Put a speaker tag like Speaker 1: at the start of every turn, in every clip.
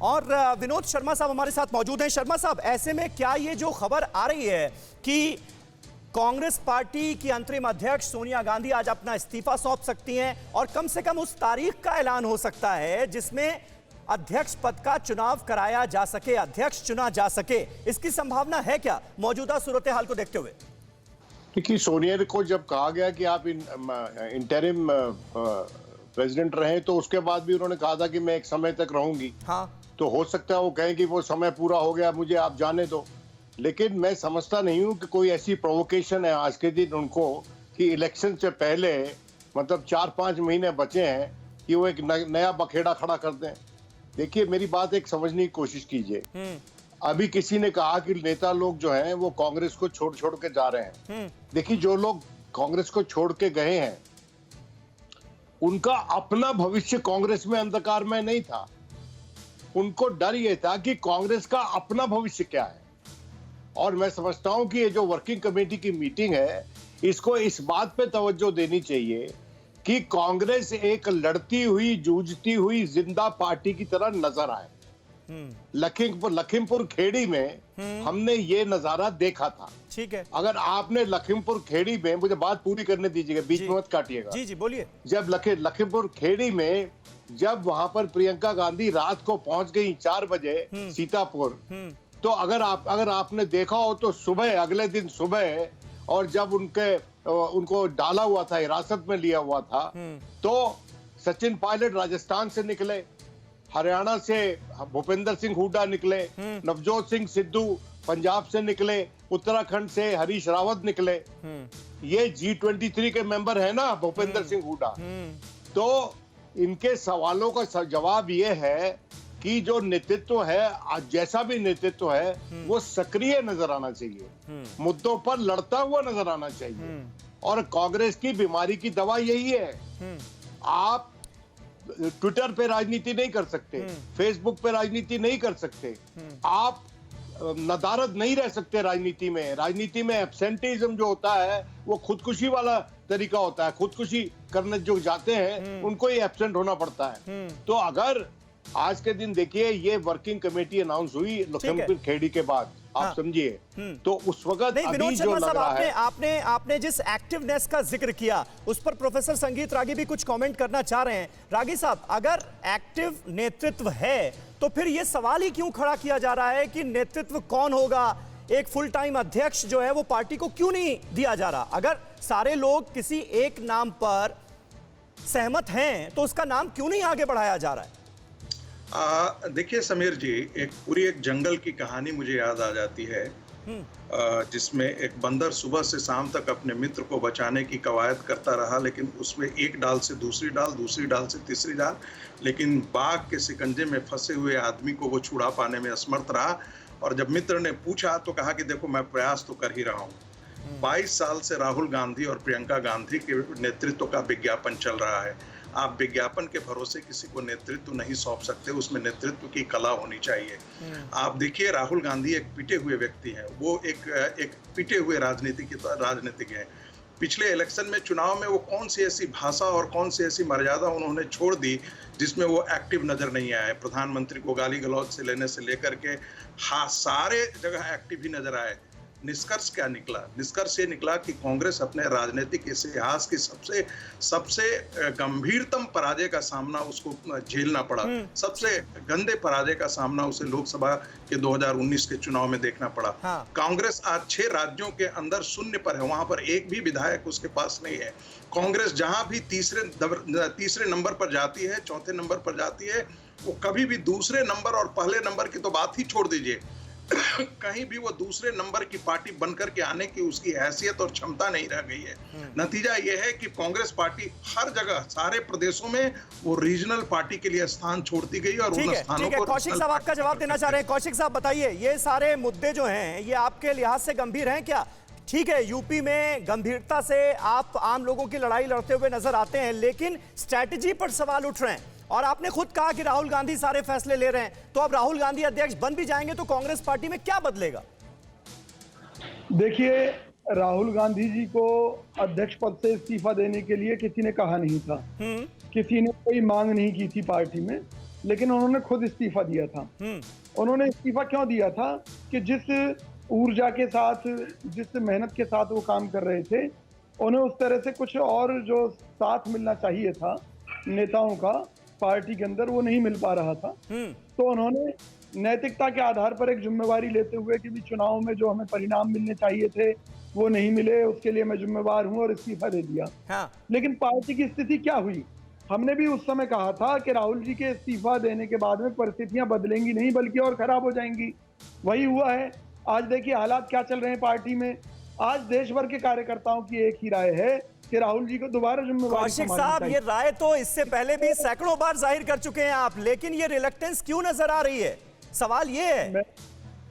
Speaker 1: और विनोद शर्मा साहब हमारे साथ मौजूद हैं। शर्मा साहब, ऐसे में क्या ये जो खबर आ रही है कि कांग्रेस पार्टी की अंतरिम अध्यक्ष सोनिया गांधी आज अपना इस्तीफा सौंप सकती हैं और कम से कम उस तारीख का ऐलान हो सकता है जिसमें अध्यक्ष पद का चुनाव कराया जा सके, अध्यक्ष चुना जा सके, इसकी संभावना है क्या मौजूदा सूरत हाल को देखते हुए?
Speaker 2: देखिए, सोनिया को जब कहा गया कि आप इंटरिम प्रेसिडेंट रहे तो उसके बाद भी उन्होंने कहा था कि मैं एक समय तक रहूंगी।
Speaker 1: हाँ,
Speaker 2: तो हो सकता है वो कहें कि वो समय पूरा हो गया, मुझे आप जाने दो। लेकिन मैं समझता नहीं हूं कि कोई ऐसी प्रोवोकेशन है आज के दिन उनको कि इलेक्शन से पहले मतलब 4-5 महीने बचे हैं कि वो एक नया बखेड़ा खड़ा कर दें। देखिए, मेरी बात एक समझने की कोशिश कीजिए। अभी किसी ने कहा कि नेता लोग जो हैं वो कांग्रेस को छोड़ के जा रहे हैं। देखिए, जो लोग कांग्रेस को छोड़ के गए हैं उनका अपना भविष्य कांग्रेस में अंधकार में नहीं था। उनको डर ये था कि कांग्रेस का अपना भविष्य क्या है। और मैं समझता हूं कि ये जो वर्किंग कमेटी की मीटिंग है इसको इस बात पे तवज्जो देनी चाहिए कि कांग्रेस एक लड़ती हुई, जूझती हुई जिंदा पार्टी की तरह नजर आए। लखीमपुर खेड़ी में हमने ये नजारा देखा था।
Speaker 1: ठीक है।
Speaker 2: अगर आपने लखीमपुर खेड़ी में, मुझे बात पूरी करने दीजिएगा, बीच में मत काटिएगा।
Speaker 1: जी बोलिए।
Speaker 2: जब लखीमपुर खेड़ी में जब वहां पर प्रियंका गांधी रात को पहुंच गई 4 बजे सीतापुर, तो अगर आपने देखा हो तो सुबह, अगले दिन सुबह, और जब उनको डाला हुआ था, हिरासत में लिया हुआ था, तो सचिन पायलट राजस्थान से निकले, हरियाणा से भूपेंद्र सिंह हुड्डा निकले, नवजोत सिंह सिद्धू पंजाब से निकले, उत्तराखंड से हरीश रावत निकले। ये G23 के मेंबर है ना भूपेंद्र सिंह हुड्डा। तो इनके सवालों का जवाब ये है कि जो नेतृत्व है, जैसा भी नेतृत्व है, वो सक्रिय नजर आना चाहिए, मुद्दों पर लड़ता हुआ नजर आना चाहिए। और कांग्रेस की बीमारी की दवा यही है। आप ट्विटर पे राजनीति नहीं कर सकते, फेसबुक पे राजनीति नहीं कर सकते, आप नदारद नहीं रह सकते राजनीति में। राजनीति में एब्सेंटिज्म जो होता है वो खुदकुशी वाला तरीका होता है। खुदकुशी करने जो जाते हैं उनको ही एब्सेंट होना पड़ता है। तो अगर आज के दिन देखिए, ये वर्किंग कमेटी अनाउंस हुई लखीमपुर खेड़ी के बाद, आप समझिए, तो उस वक्त अभी जो लग रहा है।
Speaker 1: आपने जिस एक्टिवनेस का जिक्र किया उस पर प्रोफेसर संगीत रागी भी कुछ कमेंट करना चाह रहे हैं। रागी साहब, अगर एक्टिव नेतृत्व है तो फिर यह सवाल ही क्यों खड़ा किया जा रहा है कि नेतृत्व कौन होगा? एक फुल टाइम अध्यक्ष जो है वो पार्टी को क्यों नहीं दिया जा रहा? अगर सारे लोग किसी एक नाम पर सहमत हैं तो उसका नाम क्यों नहीं आगे बढ़ाया जा रहा है?
Speaker 3: देखिए समीर जी, एक जंगल की कहानी मुझे याद आ जाती है, जिसमें एक बंदर सुबह से शाम तक अपने मित्र को बचाने की कवायद करता रहा, लेकिन उसमें एक डाल से दूसरी डाल, दूसरी डाल से तीसरी डाल, लेकिन बाघ के शिकंजे में फंसे हुए आदमी को वो छुड़ा पाने में असमर्थ रहा। और जब मित्र ने पूछा तो कहा कि देखो, मैं प्रयास तो कर ही रहा हूँ। 22 साल से राहुल गांधी और प्रियंका गांधी के नेतृत्व का विज्ञापन चल रहा है। आप विज्ञापन के भरोसे किसी को नेतृत्व नहीं सौंप सकते, उसमें नेतृत्व की कला होनी चाहिए। आप देखिए, राहुल गांधी एक पिटे हुए व्यक्ति हैं, वो एक पिटे हुए राजनीतिक हैं। पिछले इलेक्शन में, चुनाव में वो कौन सी ऐसी भाषा और कौन सी ऐसी मर्यादा उन्होंने छोड़ दी जिसमें वो एक्टिव नजर नहीं आए। प्रधानमंत्री को गाली गलौज से लेने से लेकर के सारे जगह एक्टिव ही नजर आए। निष्कर्ष क्या निकला? निष्कर्ष ये निकला कि कांग्रेस अपने राजनीतिक इतिहास की सबसे गंभीरतम पराजय का सामना उसको झेलना पड़ा। सबसे गंदे पराजय का सामना उसे लोकसभा के 2019 के चुनाव में देखना पड़ा। कांग्रेस आज 6 राज्यों के अंदर शून्य पर है, वहां पर एक भी विधायक उसके पास नहीं है। कांग्रेस जहां भी तीसरे नंबर पर जाती है, चौथे नंबर पर जाती है, वो कभी भी दूसरे नंबर और पहले नंबर की तो बात ही छोड़ दीजिए, कहीं भी वो दूसरे नंबर की पार्टी बनकर के आने की उसकी हैसियत और क्षमता नहीं रह गई है। नतीजा यह है कि कांग्रेस पार्टी हर जगह, सारे प्रदेशों में वो रीजनल पार्टी के लिए स्थान छोड़ती गई और उन स्थानों को।
Speaker 1: कौशिक साहब आपका जवाब देना चाह रहे हैं। कौशिक साहब बताइए, ये सारे मुद्दे जो हैं ये आपके लिहाज से गंभीर हैं क्या? ठीक है, यूपी में गंभीरता से आप आम लोगों की लड़ाई लड़ते हुए नजर आते हैं, लेकिन स्ट्रैटेजी पर सवाल उठ रहे हैं। और आपने खुद कहा कि राहुल गांधी सारे फैसले ले रहे हैं, तो अब राहुल गांधी अध्यक्ष बन भी जाएंगे तो कांग्रेस पार्टी में क्या बदलेगा?
Speaker 4: देखिए, राहुल गांधी जी को अध्यक्ष पद से इस्तीफा देने के लिए किसी ने कहा नहीं था, किसी ने कोई मांग नहीं की थी पार्टी में। लेकिन उन्होंने खुद इस्तीफा दिया था। उन्होंने इस्तीफा क्यों दिया था कि जिस ऊर्जा के साथ, जिस मेहनत के साथ वो काम कर रहे थे, उन्हें उस तरह से कुछ और जो साथ मिलना चाहिए था नेताओं का पार्टी के अंदर, वो नहीं मिल पा रहा था। तो उन्होंने नैतिकता के आधार पर एक जिम्मेवारी लेते हुए कि भी चुनाव में जो हमें परिणाम मिलने चाहिए थे वो नहीं मिले, उसके लिए मैं जिम्मेवार हूं, और इस्तीफा दे दिया।
Speaker 1: हाँ।
Speaker 4: लेकिन पार्टी की स्थिति क्या हुई? हमने भी उस समय कहा था कि राहुल जी के इस्तीफा देने के बाद में परिस्थितियां बदलेंगी नहीं बल्कि और खराब हो जाएंगी। वही हुआ है। आज देखिए हालात क्या चल रहे हैं पार्टी में। आज देश भर के कार्यकर्ताओं की एक ही राय है कि राहुल जी को दोबारा जिम्मेवारी
Speaker 1: कौशिक
Speaker 4: संभालनी
Speaker 1: साहब,
Speaker 4: चाहिए।
Speaker 1: ये राय तो इससे पहले भी सैकड़ों बार जाहिर कर चुके हैं आप, लेकिन ये रिलक्टेंस क्यों नजर आ रही है? सवाल ये है,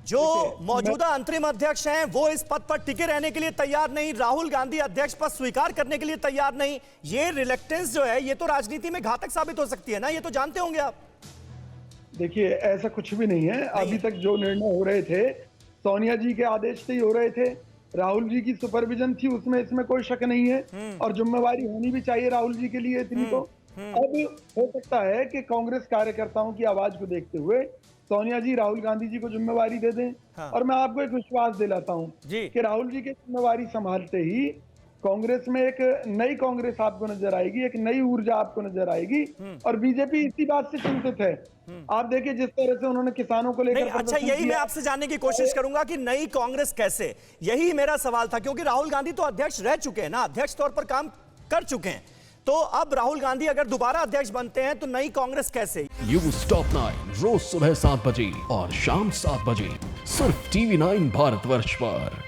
Speaker 1: जो मौजूदा अंतरिम अध्यक्ष हैं वो इस पद पर टिके रहने के लिए तैयार नहीं, राहुल गांधी अध्यक्ष पद स्वीकार करने के लिए तैयार नहीं। ये रिलक्टेंस जो है ये तो राजनीति में घातक साबित हो सकती है ना, ये तो जानते होंगे आप।
Speaker 4: देखिए ऐसा कुछ भी नहीं है। अभी तक जो निर्णय हो रहे थे सोनिया जी के आदेश से ही हो रहे थे, राहुल जी की सुपरविजन थी उसमें, इसमें कोई शक नहीं है। और जिम्मेवारी होनी भी चाहिए राहुल जी के लिए इतनी तो। अब हो सकता है कि कांग्रेस कार्यकर्ताओं की आवाज को देखते हुए सोनिया जी राहुल गांधी जी को जिम्मेवारी दे दें।
Speaker 1: हाँ।
Speaker 4: और मैं आपको एक विश्वास दिलाता हूं
Speaker 1: जी।
Speaker 4: कि राहुल जी की जिम्मेवारी संभालते ही कांग्रेस में एक नई कांग्रेस आपको नजर आएगी, एक नई ऊर्जा आपको नजर आएगी। और बीजेपी इसी बात से चिंतित है। आप देखिए जिस तरह से उन्होंने किसानों को लेकर
Speaker 1: नहीं, अच्छा,
Speaker 4: प्रदर्शन
Speaker 1: यही मैं
Speaker 4: किया।
Speaker 1: आपसे जानने की कोशिश करूंगा कि नई कांग्रेस कैसे, यही मेरा सवाल था, क्योंकि राहुल गांधी तो अध्यक्ष रह चुके हैं ना, अध्यक्ष तौर पर काम कर चुके हैं। तो अब राहुल गांधी अगर दोबारा अध्यक्ष बनते हैं तो नई कांग्रेस कैसे?
Speaker 5: न्यूज़ टॉप 9 रोज सुबह 7 बजे और शाम 7 बजे सिर्फ TV9 भारतवर्ष पर।